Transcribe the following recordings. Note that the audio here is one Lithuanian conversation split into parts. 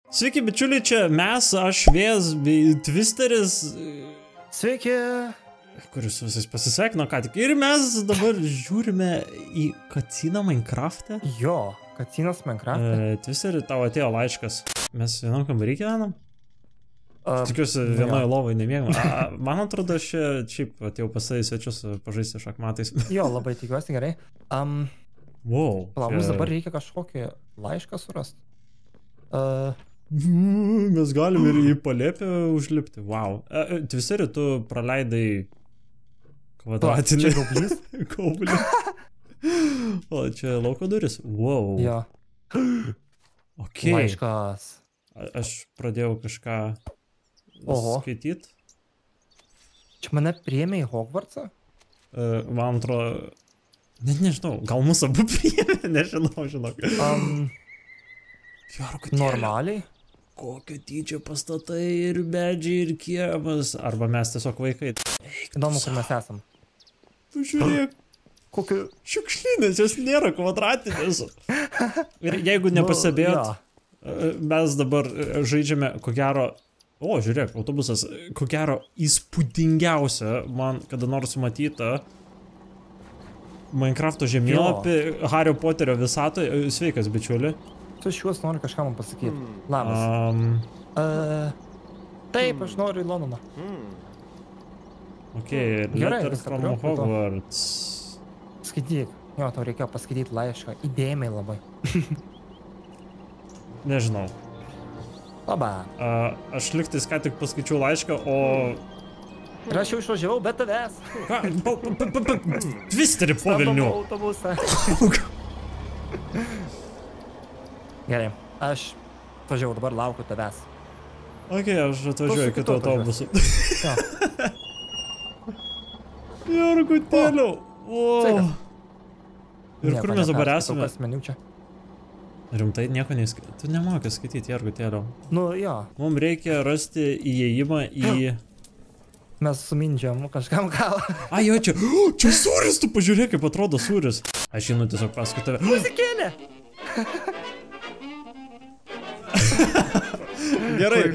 Sveiki, bičiuliai, čia mes, aš, Vėjas, bei Twisteris. Sveiki. Kuris visais pasisveikino ką tik. Ir mes dabar žiūrime į katiną Minecraft'e. Jo, katinas Minecraft'e. Twisteri, tau atėjo laiškas. Mes vienam kambarį gyvenam. Tikiuosi, vienoje lovai nemiegam. Man atrodo, aš šiaip atėjau pas tai svečius pažaisti šachmatais. Jo, labai tikiuosi gerai. Wow. Mums dabar reikia kažkokį laišką surasti. Mes galim ir į palėpę užlipti. Wow. Tvisteri, tu praleidai kvadratinį. Čia gaublys? Gaublį. O, čia lauko duris. Wow. Jo. Ok. Laiškas. Aš pradėjau kažką skaityti. Čia mane priėmė į Hogwartsą? Man atrodo, net nežinau, gal mūsų abu priėmė, nežinau, žinok. Normaliai? Kokio dydžio pastatai ir medžiai ir kiemas. Arba mes tiesiog vaikai. Įdomu, kur mes esam. Pažiūrėk. Kokiu šiukšlynės, jos nėra kvadratinės. Ir jeigu nepastebėjot, mes dabar žaidžiame, ko gero, žiūrėk, autobusas, ko gero įspūdingiausia man kada nors matyta Minecraft'o žemėlapį Hario Poterio visatoje. Sveikas, bičiuli. Tu šiuos nori kažką man pasakyti. Labas. Taip, aš noriu į Londoną. Ok, letter from Hogwarts. Skaityk. Jo, tau reikėjo paskaityti laišką. Įdėmiai labai. Nežinau. Labą. Aš liktais ką tik paskaičiau laišką, o... Ir aš jau išvažiavau, bet tavęs. Tvisteri po Vilnių. Autobusą. Gerai, aš važiavau, dabar laukiu tavęs. Ok, aš atvažiuoju kitų autobusų. Jorgutėliau. Ir kur mes dabar esame? Rimtai nieko neskaityti. Tu nemokai skaityti, Jorgutėliau. Nu, jo. Mums reikia rasti įėjimą į... Mes sumindžiam kažkam galą. Jo, čia sūris, tu pažiūrėk, kaip atrodo sūris. Aš žinau tiesiog paskui tave. Muzikėlė! Gerai.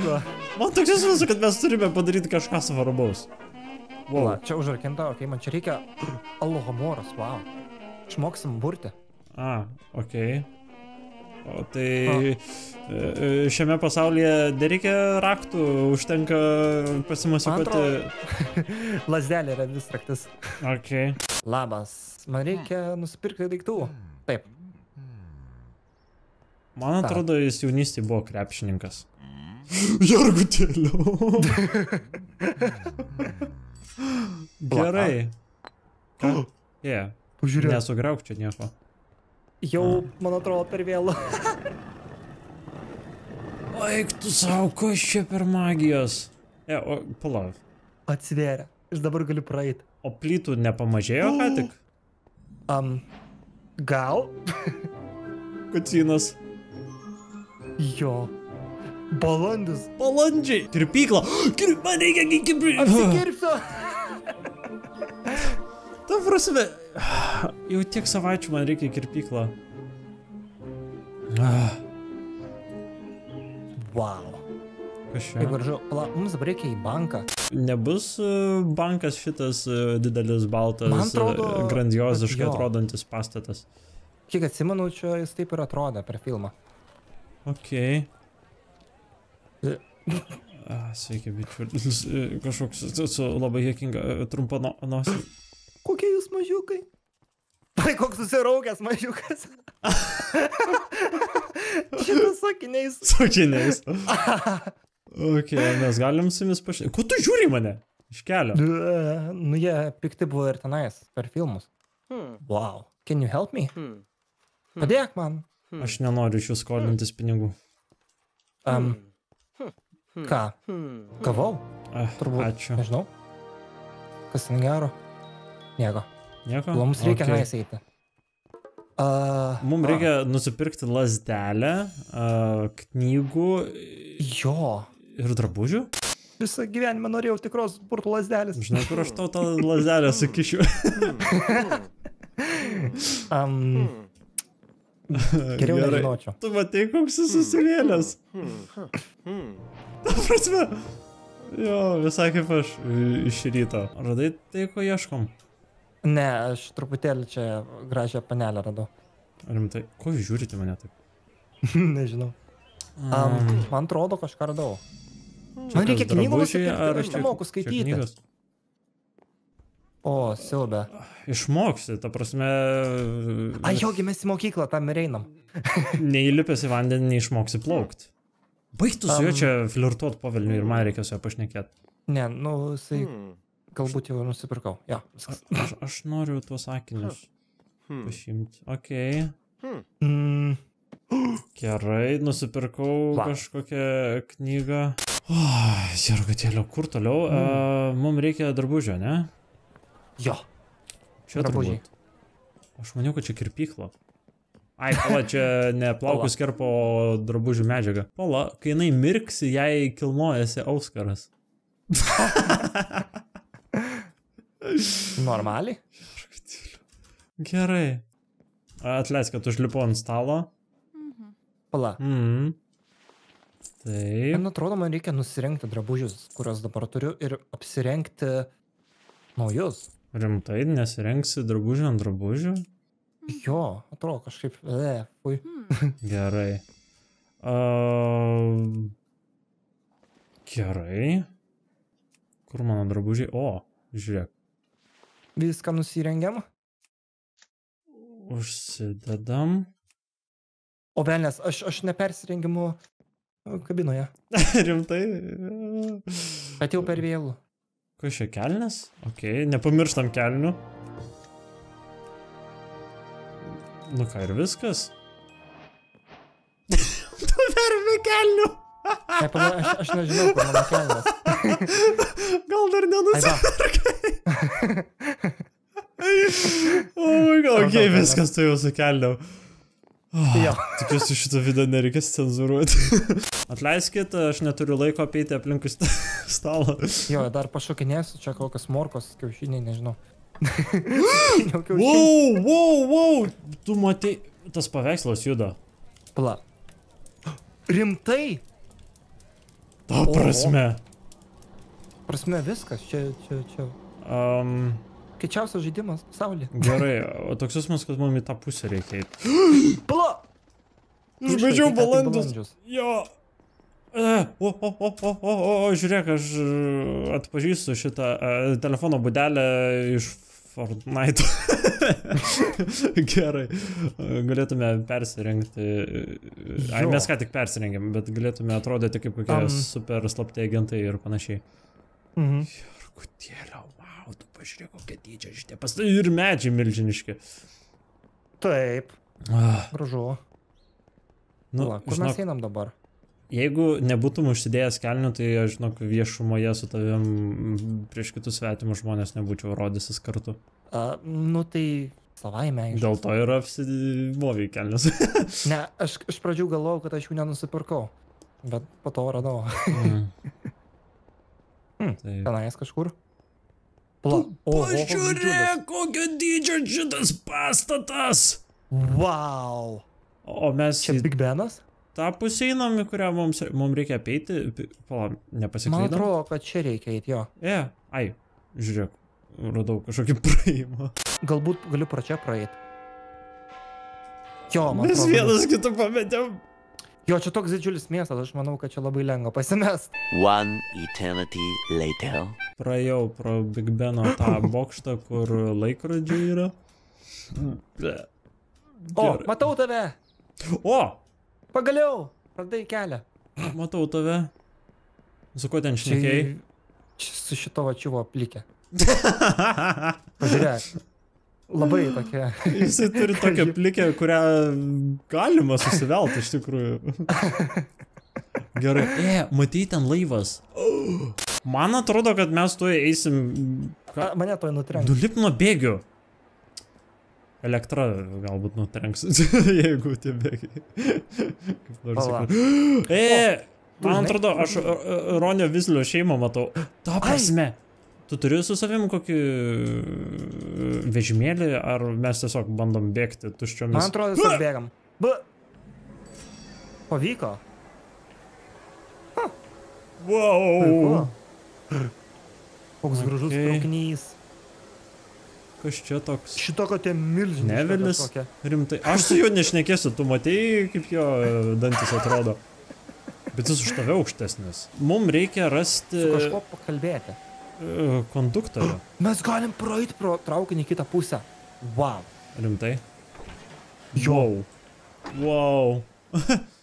Man toks įsivaizduoju, kad mes turime padaryti kažką svarbaus. Wow. Čia užrakinta, ok, man čia reikia Alohamoras, wow. Išmoksim burti. Ok. O tai šiame pasaulyje nereikia raktų, užtenka pasimasukuoti. Lazdelė yra vis raktis. Ok. Labas, man reikia nusipirkti daiktų. Taip. Man atrodo, jis jaunystėje buvo krepšininkas. Jorgutėliau. Gerai. Nesugriauk čia nieko. Jau, man atrodo, per vėlų. Eik tu savo, kas čia per magijos? Palauk. Atsivėrė. Aš dabar galiu praeiti. O plytų nepamažėjo ką tik? Gal? Katinas. Jo. Balandis. Balandžiai. Kirpykla. Man reikia kirpykla. Apsikirpsiu. Ta prasme, jau tiek savaičių man reikia kirpyklą. Wow. Kas čia? Kaip gražu. Mums dabar reikia į banką. Nebus bankas šitas didelis, baltas, grandioziškai atrodantis pastatas. Kiek atsimenu, čia jis taip ir atrodė per filmą. Ok. Sveiki, bičiulis. Kažkoks labai juokinga trumpa nosį. Kokie jūs mažiukai? Tai koks susiraukęs mažiukas. Šitas sakiniais. Sakiniais. Ok, mes galim su jumis pašnekėti. Ko tu žiūri mane? Iš kelio. Nu, jie pikti buvo ir tenais per filmus. Wow. Can you help me? Padėk man. Aš nenoriu iš jų skolintis pinigų. Ką? Gavau? Turbūt. Ačiū. Nežinau. Kas ten gero? Nieko. Nieko? Mums reikia nais eiti. Mums reikia nusipirkti lazdelę, knygų. Jo. Ir drabužių. Visą gyvenimą norėjau tikros burtų lazdelės. Žinai, kur aš tau tą lazdelę sakyšiu. Geriau nežinočiau. Tu matai, koks jis susivėlęs. Ta prasme. Jo, visai kaip aš iš ryto. Radai tai, ko ieškom? Ne, aš truputėlį čia gražią panelę radau. Rimtai, ko jūs žiūrite mane taip? Nežinau. Man atrodo, kažką radau. Man reikia knygų nusipirkti, aš nemoku skaityti. O, siaubė. Išmoksi, ta prasme... Jogi, mes į mokyklą tam ir einam. Neįlipęs į vandenį neišmoksi plaukt. Baigtų su juo čia flirtuot po velnių ir man reikia su juo pašnekėt. Ne, jisai galbūt jau nusipirkau. Ja, viskas. Aš noriu tuos sakinius pašimti. Okei. Gerai, nusipirkau kažkokią knygą. Sirgatėlio, kur toliau? Mums reikia drabužio, ne? Jo. Čia drabužiai. Aš maniau, kad čia kirpykla. Ai, pala, čia ne plaukus kerpo drabužių medžiaga. Pala, kai jinai mirksi, jai kilnojasi auskaras. Normaliai? Gerai. Atleisk, kad užlipo ant stalo. Pala. Taip. Man atrodo, man reikia nusirengti drabužius, kuriuos dabar turiu, ir apsirengti naujus. Rimtai, nesirengsi drabužių ant drabužių? Jo, atrodo kažkaip, fui. Gerai. Gerai. Kur mano drabužiai? O, žiūrėk. Viską nusirengiam. Užsidedam. O velnės, aš nepersirengimu kabinoje. Rimtai? Bet jau per vėlų. Kas čia, kelnes? Okei, nepamirštam kelnių. Nu ką, ir viskas? Tu verbi kelnių! Aš nežinau, kur mano kelnes. Gal dar nenusipirkai? Okei, viskas, tu jau su kelniu. Tikiuosi šitą video nereikės cenzuruoti. Atleiskit, aš neturiu laiko apeiti aplinkui stalą. Jo, dar pašokinėsiu, čia kokios morkos, kiaušiniai, nežinau. Wow, tu matai, tas paveikslas juda. Pala. Rimtai? Ta prasme. Prasme viskas, čia. Keičiausias žaidimas pasaulyje. Gerai, o toks jausmas, kad mums į tą pusę reikia eiti. Pala! Užbaigiau balandžius. Jo. Žiūrėk, aš atpažįstu šitą telefono būdelę iš Fortnite. Gerai. Galėtume persirengti. Ai, mes ką tik persirengėm, bet galėtume atrodyti kaip kokie super slapti agentai ir panašiai. Jurgutėlio, wow, tu pažiūrėk, kokie dydžiai šitie pastatai ir medžiai milžiniški. Taip. Gražu. Kur mes einam dabar? Jeigu nebūtum užsidėjęs kelnių, tai aš, žinok, viešumoje su tavim prieš kitus svetimus žmonės nebūčiau rodysis kartu. Tai savaime. Dėl to ir apsimovė kelnius. Ne, aš pradžių galvojau, kad aš jų nenusipirkau, bet po to radau. Tenais kažkur. Pažiūrėk, kokio dydžio šitas pastatas! Wow! O mes čia Big Benas? tą pusę einam, į kurią mums reikia apeiti. Pala, nepasiklydom. Man atrodo, kad čia reikia eiti, jo. Ai, žiūrėk, radau kažkokį praėjimą. Galbūt galiu pro čia praeiti. Jo, man atrodo. Mes vienas kitų pametėm. Jo, čia toks didžiulis miestas, aš manau, kad čia labai lengva pasimest. One eternity later. Praėjau pro Big Beno tą bokštą, kur laikrodžiai yra. O, matau tave! O! Pagaliau! Radai kelią. Matau tave. Su kuo ten šnekėjai? Su šito vačiuvo plikę. Pažiūrėk. Labai tokia. Jisai turi tokią plikę, kurią galima susivelt iš tikrųjų. Gerai. Matei ten laivas. Man atrodo, kad mes tuoj eisim... Mane tuoj nutrenks. Nulip nuo bėgių. Elektra galbūt nutrenks, jeigu tie bėgiai. Man atrodo, aš Ronio Vizlio šeimą matau. Ta prasme. Tu turi su savim kokį vežimėlį, ar mes tiesiog bandom bėgti tuščiomis? Man atrodo, tiesiog bėgam. Pavyko. Wow. Koks gražus traukinys. Kas čia toks? Šito katė milžiniška. Nevilis. Rimtai. Aš su juo nešnekėsiu, tu matėjai, kaip jo dantis atrodo. Bet jis už tave aukštesnis. Mums reikia rasti... Su kažko pakalbėti. Konduktorių. Mes galim praeiti pro traukinį kitą pusę. Wow. Rimtai? Wow. Wow.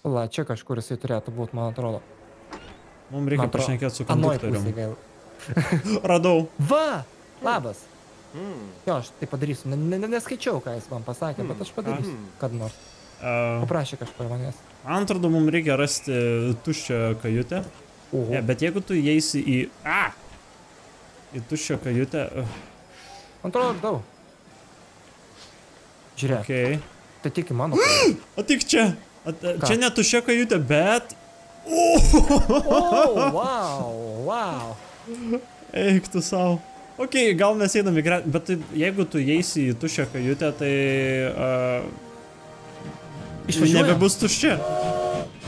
La, čia kažkur jisai turėtų būti, man atrodo. Mums reikia pašnekėti su konduktorium. Radau. Va! Labas. Jo, aš tai padarysiu. Neskaičiau, ką jis man pasakė, bet aš padarysiu. Kad nors. Paprašė kažko manęs. Man atrodo, mums reikia rasti tuščią kajutę. Bet jeigu tu įeisi į... į tuščią kajutę... Man atrodo, daug. Žiūrėk. Okay. Tai tik į mano kajutę. Atik čia. Čia ne tuščia kajutė, bet... Wow. Eik tu savo. Ok, gal mes einam į gretą, bet jeigu tu įeisi į tuščią kajutę, tai... nebebus tuščia.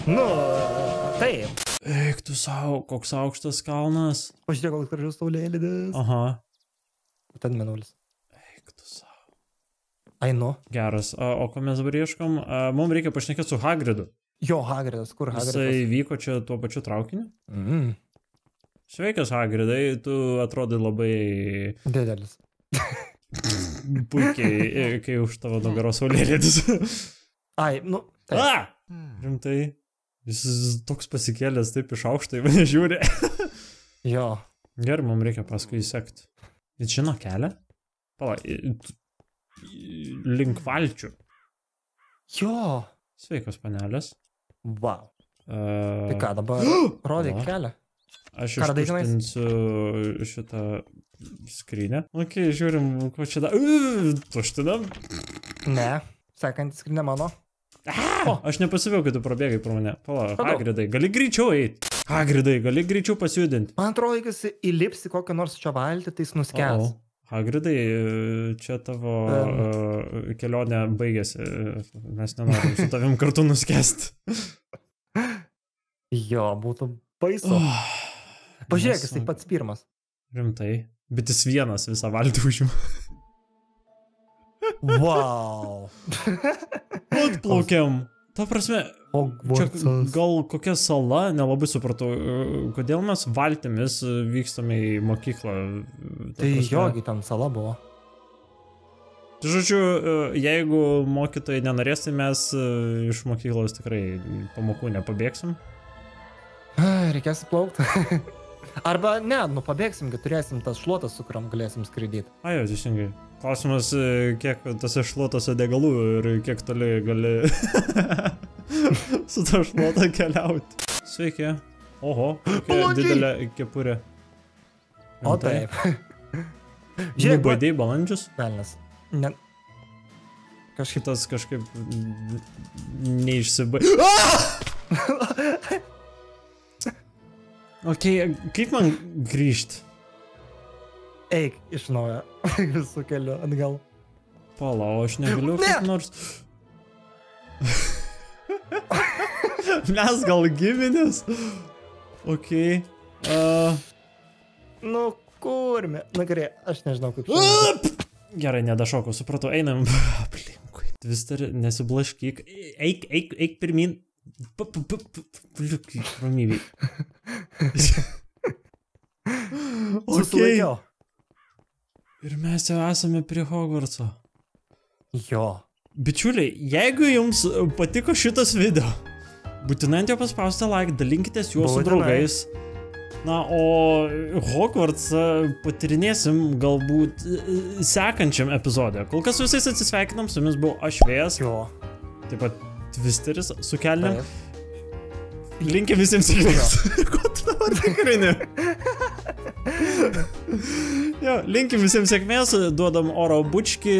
Nu, taip. Eik tu savo, koks aukštas kalnas. Pažiūrėk, koks gražus saulėlydis. Aha. Ten mėnulis. Eik tu savo. Ainu. Geras. O ko mes dabar ieškom? Mums reikia pašnekėti su Hagridu. Jo, Hagridas. Kur Hagridas? Jisai vyko čia tuo pačiu traukiniu? Sveikas, Hagridai. Tu atrodai labai... didelis. Puikiai, kai už tavo nugaros saulėlydis. Ai, nu... taip. Rimtai. Jis toks pasikėlęs, taip iš aukšto į mane žiūri. Jo. Gerai, mums reikia paskui įsekti. Jis žino kelią? Pala, link valčių. Jo. Sveikos, panelės. Wow. Tai ką, dabar rodyk kelią? Aš ištuštinsiu šitą skrynę. Ok, žiūrim, ko čia da... tuštinam? Ne, sekantį skrynę mano. Aš nepasivėjau, kad tu prabėgai pro mane. Pala, Hagridai, gali greičiau eiti. Hagridai, gali greičiau pasijudinti. Man atrodo, jeigu jis įlipsi kokią nors čia valtį, tai jis nuskęs. Hagridai, čia tavo kelionė baigėsi. Mes nenorim su tavim kartu nuskęsti. Jo, būtų baisu. Pažiūrėk, jis taip pats pirmas. Rimtai. Bet jis vienas visą valtį užima. Wow. Atplaukiam. Ta prasme, čia gal kokia sala, nelabai supratau, kodėl mes valtimis vykstame į mokyklą. Tai jogi ten sala buvo. Žodžiu, jeigu mokytojai nenorės, tai mes iš mokyklos tikrai pamokų nepabėgsim. Reikės plaukti. Arba ne, nu pabėgsim, kad turėsim tas šluotas, su kuriam galėsim skraidyti. Jau, teisingai. Klausimas, kiek tose šluotose degalų ir kiek toli gali su ta šluota keliauti. Sveiki. Oho, kokia didelė kepurė. O taip. Nubaidėjai balandžius? Velnas. Ne. Šitas kažkaip Ok, kaip man grįžti? Eik iš naujo. Visų keliu atgal. Pala, o aš negaliu kaip nors... Mes gal giminės? Ok. Nu, kurmi. Na gerai, aš nežinau kaip šiandien. Gerai, nedašokau, supratau. Einam aplinkui. Tvisteri, nesiblaškyk. Eik pirmin. Ramybiai. Susilaikiau. Ir mes jau esame prie Hogwartso. Jo. Bičiuliai, jeigu jums patiko šitas video, būtinai ant jo paspausti like, dalinkitės juo su draugais. Na, o Hogwartsą patirinėsim galbūt sekančiam epizode. Kol kas visais atsisveikinam, su jumis buvau aš Vėjas. Jo. Taip pat Twisteris su kelniam. Linkim visiems sėkmės. Ko tu dabar tikrini? Jo, linkim visiems sėkmės, duodam oro bučkį,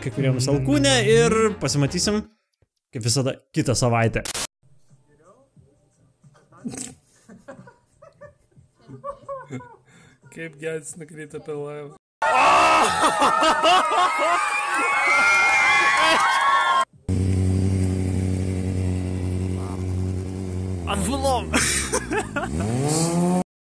kai kuriems alkūnę ir pasimatysim, kaip visada, kitą savaitę. Kaip Gedis nukrito per laivą. Avlom.